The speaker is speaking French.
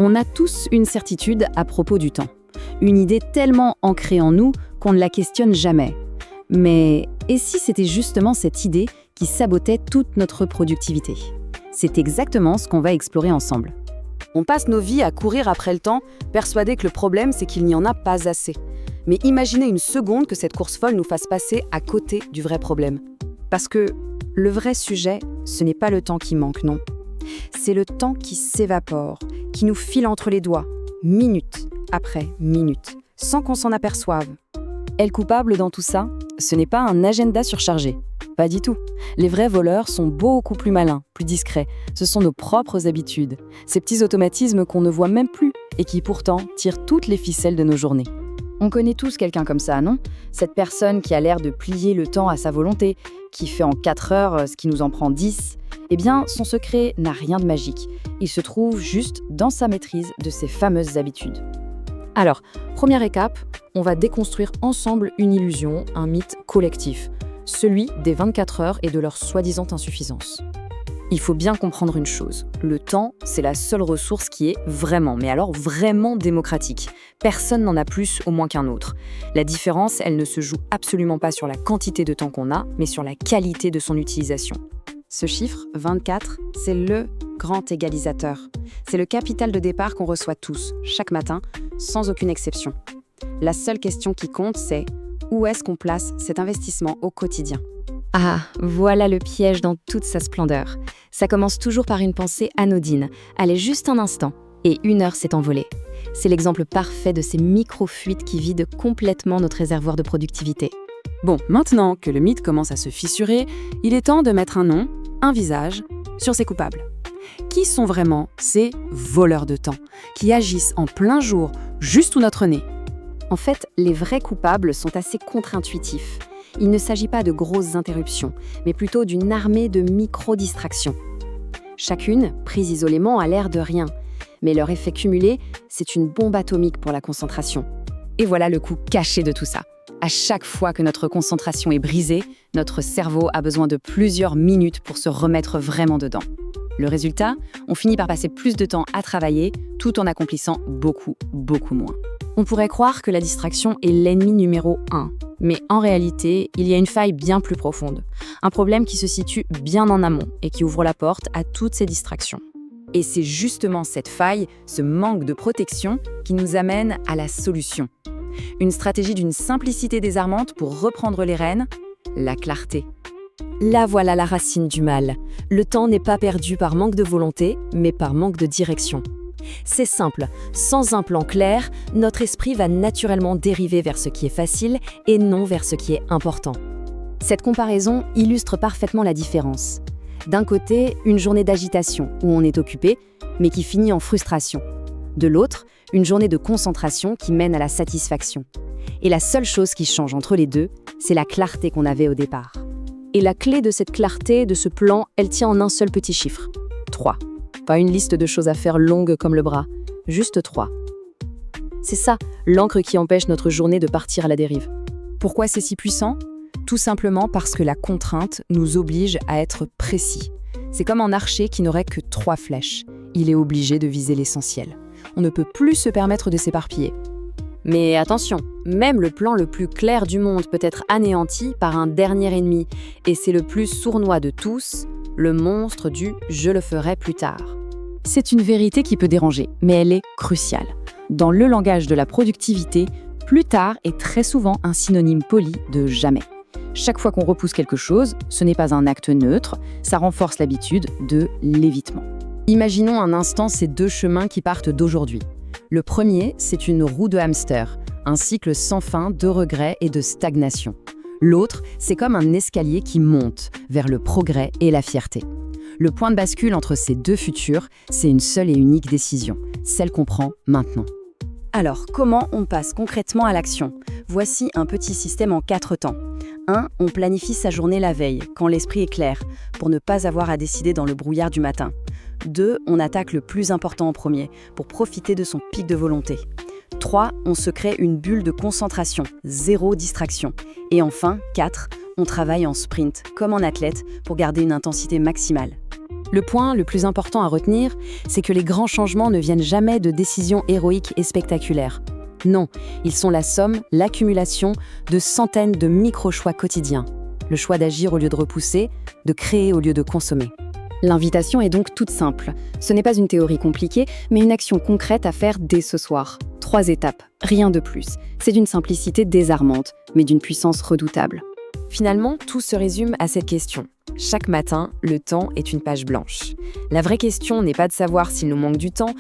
On a tous une certitude à propos du temps. Une idée tellement ancrée en nous qu'on ne la questionne jamais. Mais et si c'était justement cette idée qui sabotait toute notre productivité? C'est exactement ce qu'on va explorer ensemble. On passe nos vies à courir après le temps, persuadés que le problème, c'est qu'il n'y en a pas assez. Mais imaginez une seconde que cette course folle nous fasse passer à côté du vrai problème. Parce que le vrai sujet, ce n'est pas le temps qui manque, non. C'est le temps qui s'évapore, qui nous file entre les doigts, minute après minute, sans qu'on s'en aperçoive. Et le coupable dans tout ça, ce n'est pas un agenda surchargé. Pas du tout. Les vrais voleurs sont beaucoup plus malins, plus discrets. Ce sont nos propres habitudes, ces petits automatismes qu'on ne voit même plus et qui pourtant tirent toutes les ficelles de nos journées. On connaît tous quelqu'un comme ça, non? Cette personne qui a l'air de plier le temps à sa volonté, qui fait en 4 heures ce qui nous en prend 10. Eh bien, son secret n'a rien de magique. Il se trouve juste dans sa maîtrise de ses fameuses habitudes. Alors, première étape, on va déconstruire ensemble une illusion, un mythe collectif, celui des 24 heures et de leur soi-disant insuffisance. Il faut bien comprendre une chose, le temps, c'est la seule ressource qui est vraiment, mais alors vraiment démocratique. Personne n'en a plus au moins qu'un autre. La différence, elle ne se joue absolument pas sur la quantité de temps qu'on a, mais sur la qualité de son utilisation. Ce chiffre, 24, c'est le grand égalisateur. C'est le capital de départ qu'on reçoit tous, chaque matin, sans aucune exception. La seule question qui compte, c'est où est-ce qu'on place cet investissement au quotidien? Ah, voilà le piège dans toute sa splendeur. Ça commence toujours par une pensée anodine. Allez, juste un instant, et 1 heure s'est envolée. C'est l'exemple parfait de ces micro-fuites qui vident complètement notre réservoir de productivité. Bon, maintenant que le mythe commence à se fissurer, il est temps de mettre un nom, un visage, sur ces coupables. Qui sont vraiment ces voleurs de temps, qui agissent en plein jour, juste sous notre nez? En fait, les vrais coupables sont assez contre-intuitifs. Il ne s'agit pas de grosses interruptions, mais plutôt d'une armée de micro-distractions. Chacune, prise isolément, a l'air de rien. Mais leur effet cumulé, c'est une bombe atomique pour la concentration. Et voilà le coup caché de tout ça. À chaque fois que notre concentration est brisée, notre cerveau a besoin de plusieurs minutes pour se remettre vraiment dedans. Le résultat, on finit par passer plus de temps à travailler, tout en accomplissant beaucoup moins. On pourrait croire que la distraction est l'ennemi numéro 1. Mais en réalité, il y a une faille bien plus profonde. Un problème qui se situe bien en amont et qui ouvre la porte à toutes ces distractions. Et c'est justement cette faille, ce manque de protection, qui nous amène à la solution. Une stratégie d'une simplicité désarmante pour reprendre les rênes, la clarté. Là voilà la racine du mal. Le temps n'est pas perdu par manque de volonté, mais par manque de direction. C'est simple, sans un plan clair, notre esprit va naturellement dériver vers ce qui est facile et non vers ce qui est important. Cette comparaison illustre parfaitement la différence. D'un côté, une journée d'agitation où on est occupé, mais qui finit en frustration. De l'autre, une journée de concentration qui mène à la satisfaction. Et la seule chose qui change entre les deux, c'est la clarté qu'on avait au départ. Et la clé de cette clarté, de ce plan, elle tient en un seul petit chiffre. 3. Pas une liste de choses à faire longue comme le bras, juste 3. C'est ça, l'encre qui empêche notre journée de partir à la dérive. Pourquoi c'est si puissant? Tout simplement parce que la contrainte nous oblige à être précis. C'est comme un archer qui n'aurait que 3 flèches. Il est obligé de viser l'essentiel. On ne peut plus se permettre de s'éparpiller. Mais attention, même le plan le plus clair du monde peut être anéanti par un dernier ennemi. Et c'est le plus sournois de tous, le monstre du « je le ferai plus tard ». C'est une vérité qui peut déranger, mais elle est cruciale. Dans le langage de la productivité, plus tard est très souvent un synonyme poli de jamais. Chaque fois qu'on repousse quelque chose, ce n'est pas un acte neutre, ça renforce l'habitude de l'évitement. Imaginons un instant ces 2 chemins qui partent d'aujourd'hui. Le premier, c'est une roue de hamster, un cycle sans fin de regrets et de stagnation. L'autre, c'est comme un escalier qui monte vers le progrès et la fierté. Le point de bascule entre ces 2 futurs, c'est une seule et unique décision, celle qu'on prend maintenant. Alors, comment on passe concrètement à l'action? Voici un petit système en 4 temps. 1. On planifie sa journée la veille, quand l'esprit est clair, pour ne pas avoir à décider dans le brouillard du matin. 2. On attaque le plus important en premier, pour profiter de son pic de volonté. 3. On se crée une bulle de concentration, 0 distraction. Et enfin, 4. On travaille en sprint, comme en athlète, pour garder une intensité maximale. Le point le plus important à retenir, c'est que les grands changements ne viennent jamais de décisions héroïques et spectaculaires. Non, ils sont la somme, l'accumulation de centaines de micro-choix quotidiens. Le choix d'agir au lieu de repousser, de créer au lieu de consommer. L'invitation est donc toute simple. Ce n'est pas une théorie compliquée, mais une action concrète à faire dès ce soir. 3 étapes, rien de plus. C'est d'une simplicité désarmante, mais d'une puissance redoutable. Finalement, tout se résume à cette question. Chaque matin, le temps est une page blanche. La vraie question n'est pas de savoir s'il nous manque du temps,